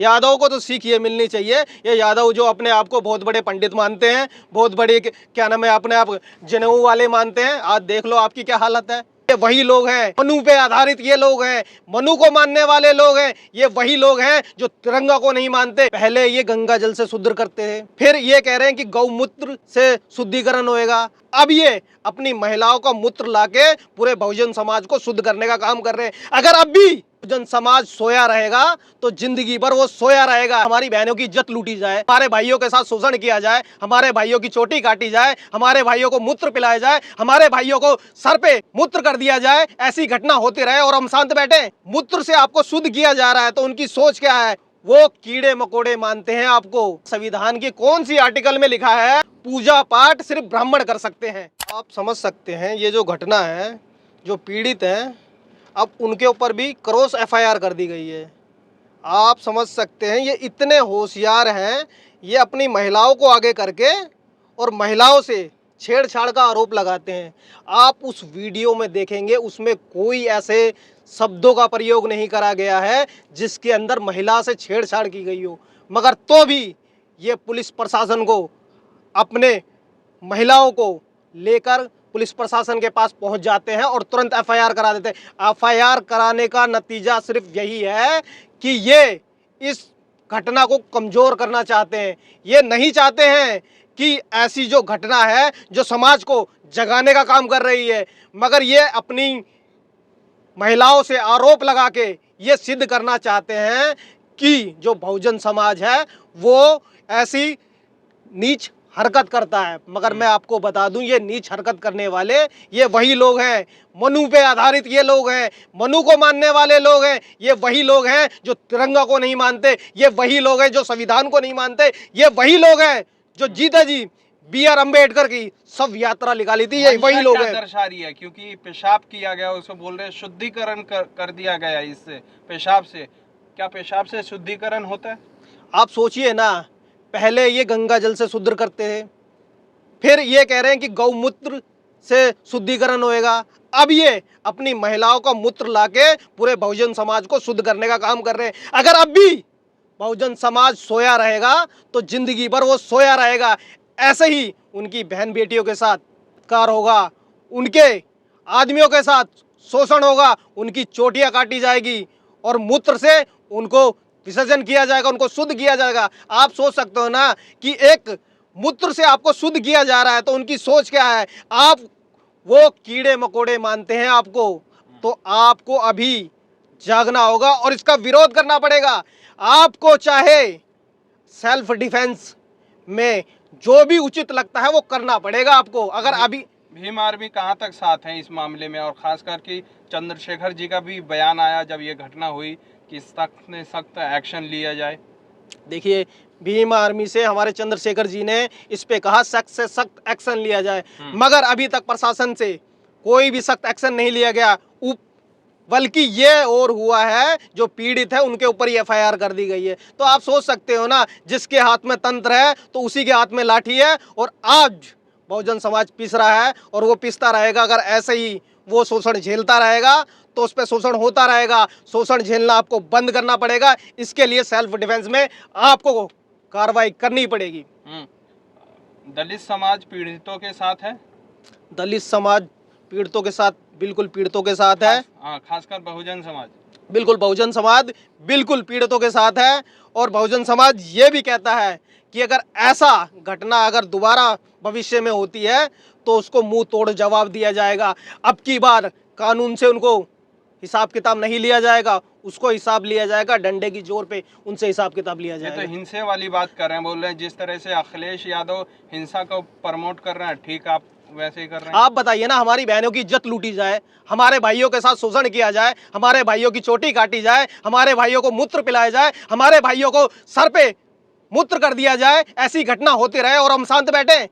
यादव को तो सीख ये मिलनी चाहिए। ये यादव जो अपने आप को बहुत बड़े पंडित मानते हैं, बहुत बड़े क्या नाम है, अपने आप जनेऊ वाले मानते हैं, आज देख लो आपकी क्या हालत है। ये वही लोग हैं, मनु पे आधारित ये लोग हैं, मनु को मानने वाले लोग हैं। ये वही लोग हैं जो तिरंगा को नहीं मानते। पहले ये गंगा जल से शुद्ध करते थे, फिर ये कह रहे हैं कि गौमूत्र से शुद्धिकरण होएगा। अब ये अपनी महिलाओं का मूत्र लाके पूरे बहुजन समाज को शुद्ध करने का काम कर रहे हैं। अगर अब भी बहुजन समाज सोया रहेगा तो जिंदगी भर वो सोया रहेगा। हमारी बहनों की इज्जत लूटी जाए, हमारे भाइयों के साथ शोषण किया जाए, हमारे भाइयों की चोटी काटी जाए, हमारे भाइयों को मूत्र पिलाया जाए, हमारे भाइयों को सर पे मूत्र कर दिया जाए, ऐसी घटना होती रहे और हम शांत बैठे। मूत्र से आपको शुद्ध किया जा रहा है तो उनकी सोच क्या है? वो कीड़े मकोड़े मानते हैं आपको। संविधान की कौन सी आर्टिकल में लिखा है पूजा पाठ सिर्फ ब्राह्मण कर सकते हैं? आप समझ सकते हैं ये जो घटना है, जो पीड़ित हैं, अब उनके ऊपर भी क्रॉस एफआईआर कर दी गई है। आप समझ सकते हैं ये इतने होशियार हैं, ये अपनी महिलाओं को आगे करके और महिलाओं से छेड़छाड़ का आरोप लगाते हैं। आप उस वीडियो में देखेंगे उसमें कोई ऐसे शब्दों का प्रयोग नहीं करा गया है जिसके अंदर महिला से छेड़छाड़ की गई हो, मगर तो भी ये पुलिस प्रशासन को अपने महिलाओं को लेकर पुलिस प्रशासन के पास पहुंच जाते हैं और तुरंत एफआईआर करा देते हैं। एफआईआर कराने का नतीजा सिर्फ यही है कि ये इस घटना को कमजोर करना चाहते हैं। ये नहीं चाहते हैं कि ऐसी जो घटना है जो समाज को जगाने का काम कर रही है, मगर ये अपनी महिलाओं से आरोप लगा के ये सिद्ध करना चाहते हैं कि जो बहुजन समाज है वो ऐसी नीच हरकत करता है। मगर मैं आपको बता दूं ये नीच हरकत करने वाले ये वही लोग हैं, मनु पे आधारित ये लोग हैं, मनु को मानने वाले लोग हैं। ये वही लोग हैं जो तिरंगा को नहीं मानते, ये वही लोग हैं जो संविधान को नहीं मानते, ये वही लोग हैं जो जीता जी बी.आर. अम्बेडकर की सब यात्रा निकाली थी। ये वही लोग हैं। दर्शा रही है क्योंकि पेशाब किया गया, उसको बोल रहे शुद्धिकरण कर दिया गया इससे, पेशाब से। क्या पेशाब से शुद्धिकरण होता है? आप सोचिए ना, पहले ये गंगा जल से शुद्ध करते थे, फिर ये कह रहे हैं कि गौमूत्र से शुद्धिकरण होएगा। अब ये अपनी महिलाओं का मूत्र लाके पूरे बहुजन समाज को शुद्ध करने का काम कर रहे हैं। अगर अब भी बहुजन समाज सोया रहेगा तो जिंदगी भर वो सोया रहेगा। ऐसे ही उनकी बहन बेटियों के साथ कार होगा, उनके आदमियों के साथ शोषण होगा, उनकी चोटियां काटी जाएगी और मूत्र से उनको विसर्जन किया जाएगा, उनको शुद्ध किया जाएगा। आप सोच सकते हो ना कि एक मूत्र से आपको शुद्ध किया जा रहा है तो उनकी सोच क्या है। आप वो कीड़े मकोड़े मानते हैं आपको, तो आपको अभी जागना होगा और इसका विरोध करना पड़ेगा। आपको चाहे सेल्फ डिफेंस में जो भी उचित लगता है वो करना पड़ेगा आपको। अगर अभी भीम आर्मी कहाँ तक साथ है इस मामले में, और खासकर कि चंद्रशेखर जी का भी बयान आया जब ये घटना हुई कि सख्त से सख्त एक्शन लिया जाए। देखिए, भीम आर्मी से हमारे चंद्रशेखर जी ने इस पे कहा सख्त से सख्त एक्शन लिया जाए, मगर अभी तक प्रशासन से कोई भी सख्त एक्शन नहीं लिया गया। बल्कि ये और हुआ है जो पीड़ित है उनके ऊपर ही एफआईआर कर दी गई है। तो आप सोच सकते हो ना, जिसके हाथ में तंत्र है तो उसी के हाथ में लाठी है। और आज बहुजन समाज पिस रहा है और वो पिसता रहेगा। अगर ऐसे ही वो शोषण झेलता रहेगा तो उस पर शोषण होता रहेगा। शोषण झेलना आपको बंद करना पड़ेगा। इसके लिए सेल्फ डिफेंस में आपको कार्रवाई करनी पड़ेगी। दलित समाज पीड़ितों के साथ है। दलित समाज पीड़ितों के साथ, बिल्कुल पीड़ितों के साथ है। खासकर बहुजन समाज, बिल्कुल बहुजन समाज बिल्कुल पीड़ितों के साथ है। और बहुजन समाज ये भी कहता है कि अगर ऐसा घटना अगर दोबारा भविष्य में होती है तो उसको मुंह तोड़ जवाब दिया जाएगा। अब की बार कानून से उनको हिसाब किताब नहीं लिया जाएगा, उसको हिसाब लिया जाएगा डंडे की जोर पे, उनसे हिसाब किताब लिया जाएगा। ये तो हिंसे वाली बात कर रहे हैं, बोल रहे हैं जिस तरह से अखिलेश यादव हिंसा को प्रमोट कर रहे हैं, ठीक आप वैसे ही कर रहे हैं। आप बताइए ना, हमारी बहनों की इज्जत लूटी जाए, हमारे भाइयों के साथ शोषण किया जाए, हमारे भाइयों की चोटी काटी जाए, हमारे भाइयों को मूत्र पिलाया जाए, हमारे भाइयों को सर पे मूत्र कर दिया जाए, ऐसी घटना होती रहे और हम शांत बैठे।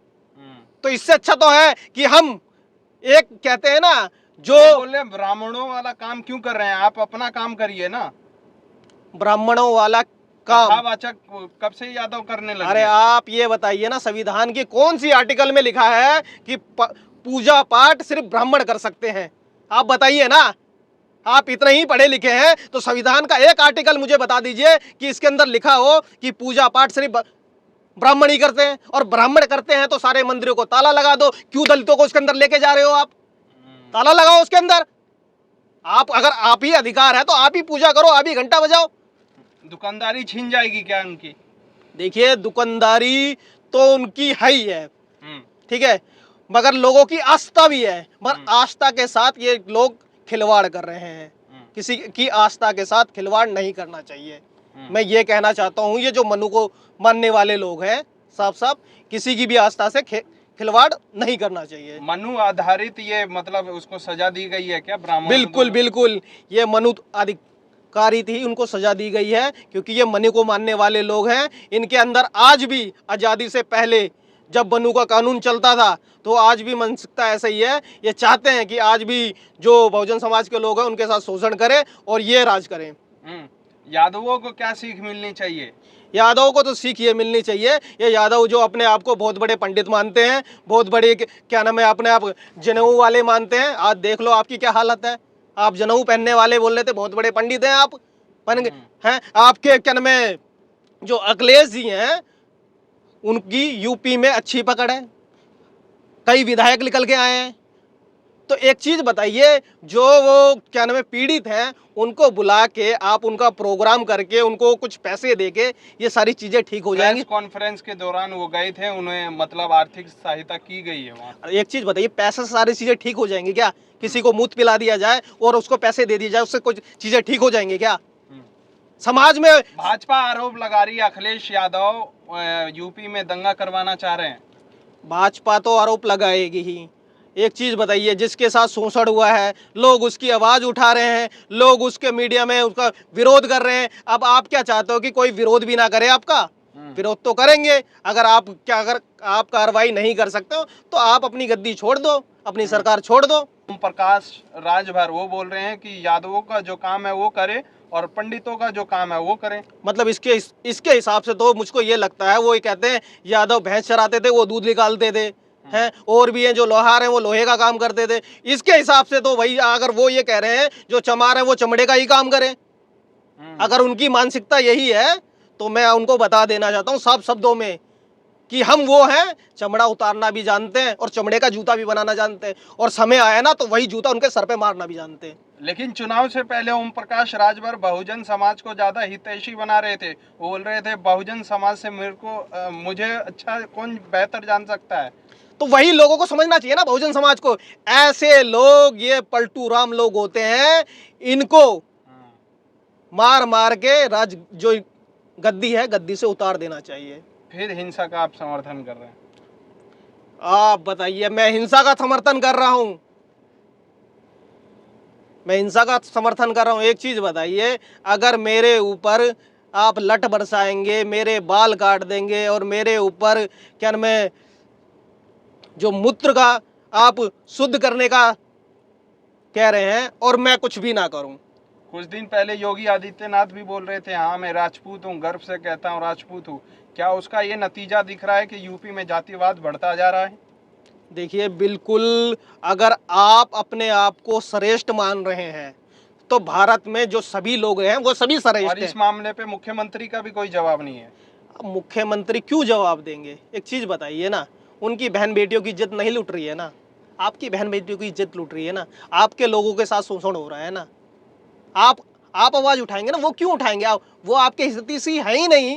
तो इससे अच्छा तो है कि हम एक कहते हैं ना जो बोले ब्राह्मणों वाला काम क्यों कर रहे हैं, आप अपना काम करिए ना। ब्राह्मणों वाला काम वाचक कब से यादव करने लगे? अरे आप ये बताइए ना, संविधान की कौन सी आर्टिकल में लिखा है कि पूजा पाठ सिर्फ ब्राह्मण कर सकते हैं? आप बताइए ना। आप इतने ही पढ़े लिखे हैं तो संविधान का एक आर्टिकल मुझे बता दीजिए कि इसके अंदर लिखा हो कि पूजा पाठ सिर्फ ब्राह्मण ही करते हैं, और ब्राह्मण करते हैं तो सारे मंदिरों को ताला लगा दो। क्यों दलितों को उसके अंदर लेके जा रहे हो आप? ताला लगाओ उसके अंदर। आप अगर आप ही अधिकार है तो आप ही पूजा करो, आप ही घंटा बजाओ। दुकानदारी छीन जाएगी क्या उनकी? देखिए, दुकानदारी तो उनकी है ही है, हम्म, ठीक है, मगर लोगों की आस्था भी है। मगर आस्था के साथ ये लोग खिलवाड़ कर रहे हैं। किसी की आस्था के साथ खिलवाड़ नहीं करना चाहिए। मैं ये कहना चाहता हूँ, ये जो मनु को मानने वाले लोग हैं, साफ साफ किसी की भी आस्था से खिलवाड़ नहीं करना चाहिए। मनु आधारित ये मतलब उसको सजा दी गई है क्या ब्राह्मण? बिल्कुल बिल्कुल, ये मनु अधिकारी थी, उनको सजा दी गई है, क्योंकि ये मनु को मानने वाले लोग हैं। इनके अंदर आज भी आज़ादी से पहले जब मनु का कानून चलता था तो आज भी मानसिकता ऐसा ही है। ये चाहते हैं कि आज भी जो बहुजन समाज के लोग हैं उनके साथ शोषण करें और ये राज करें। यादवों को क्या सीख मिलनी चाहिए? यादवों को तो सीख ये मिलनी चाहिए, ये यादव जो अपने आप को बहुत बड़े पंडित मानते हैं, बहुत बड़े क्या नाम है, अपने आप जनेऊ वाले मानते हैं। आज देख लो आपकी क्या हालत है। आप जनेऊ पहनने वाले बोल रहे थे, बहुत बड़े पंडित हैं आप, बन गए हैं। आपके क्या नाम है, जो अखिलेश जी हैं, उनकी यूपी में अच्छी पकड़ है, कई विधायक निकल के आए हैं। तो एक चीज बताइए, जो वो क्या नाम है पीड़ित हैं, उनको बुला के आप उनका प्रोग्राम करके उनको कुछ पैसे देके ये सारी चीजें ठीक हो जाएंगी। प्रेस कॉन्फ्रेंस के दौरान वो गए थे, उन्हें मतलब आर्थिक सहायता की गई है वहाँ। एक चीज बताइए, पैसे से सारी चीजें ठीक हो जाएंगी क्या? किसी को मूत पिला दिया जाए और उसको पैसे दे दिए जाए, उससे कुछ चीजें ठीक हो जाएंगी क्या? समाज में भाजपा आरोप लगा रही है अखिलेश यादव यूपी में दंगा करवाना चाह रहे हैं। भाजपा तो आरोप लगाएगी ही। एक चीज बताइए, जिसके साथ शोषण हुआ है, लोग उसकी आवाज उठा रहे हैं, लोग उसके मीडिया में उसका विरोध कर रहे हैं। अब आप क्या चाहते हो कि कोई विरोध भी ना करे आपका? विरोध तो करेंगे। अगर आप कार्रवाई नहीं कर सकते हो तो आप अपनी गद्दी छोड़ दो, अपनी सरकार छोड़ दो। ओम प्रकाश राजभर वो बोल रहे हैं कि यादवों का जो काम है वो करे और पंडितों का जो काम है वो करें। मतलब इसके हिसाब से तो मुझको ये लगता है, वो ये कहते हैं यादव भैंस चराते थे, वो दूध निकालते थे, हैं, और भी हैं जो लोहार हैं वो लोहे का काम करते थे। इसके हिसाब से तो भाई, अगर वो ये कह रहे हैं जो चमार हैं वो चमड़े का ही काम करें, अगर उनकी मानसिकता यही है तो मैं उनको बता देना चाहता हूँ साफ शब्दों में कि हम वो हैं, चमड़ा उतारना भी जानते हैं और चमड़े का जूता भी बनाना जानते हैं, और समय आया ना तो वही जूता उनके सर पे मारना भी जानते हैं। लेकिन चुनाव से पहले ओम प्रकाश राजभर बहुजन समाज को ज्यादा हितैषी बना रहे थे। वो बोल रहे थे बहुजन समाज से मुझे अच्छा कौन बेहतर जान सकता है। तो वही लोगों को समझना चाहिए ना, बहुजन समाज को। ऐसे लोग, ये पलटू राम लोग होते हैं, इनको मार मार के जो गद्दी है, गद्दी से उतार देना चाहिए। फिर हिंसा का आप समर्थन कर रहे हैं? आप बताइए, मैं हिंसा का समर्थन कर रहा हूं? मैं हिंसा का समर्थन कर रहा हूं? एक चीज बताइए, अगर मेरे ऊपर आप लठ बरसाएंगे, मेरे बाल काट देंगे और मेरे ऊपर क्या नाम है जो मूत्र का आप शुद्ध करने का कह रहे हैं और मैं कुछ भी ना करूं। कुछ दिन पहले योगी आदित्यनाथ भी बोल रहे थे, हाँ मैं राजपूत हूँ, गर्व से कहता हूँ राजपूत हूँ। क्या उसका ये नतीजा दिख रहा है कि यूपी में जातिवाद बढ़ता जा रहा है? देखिए, बिल्कुल, अगर आप अपने आप को श्रेष्ठ मान रहे हैं तो भारत में जो सभी लोग हैं वो सभी श्रेष्ठ और इस मामले पे मुख्यमंत्री का भी कोई जवाब नहीं है। मुख्यमंत्री क्यों जवाब देंगे? एक चीज बताइए ना, उनकी बहन बेटियों की इज्जत नहीं लूट रही है ना, आपकी बहन बेटियों की इज्जत लूट रही है ना, आपके लोगों के साथ शोषण हो रहा है ना। आप आवाज उठाएंगे ना, वो क्यों उठाएंगे? वो आपके हितैषी है ही नहीं।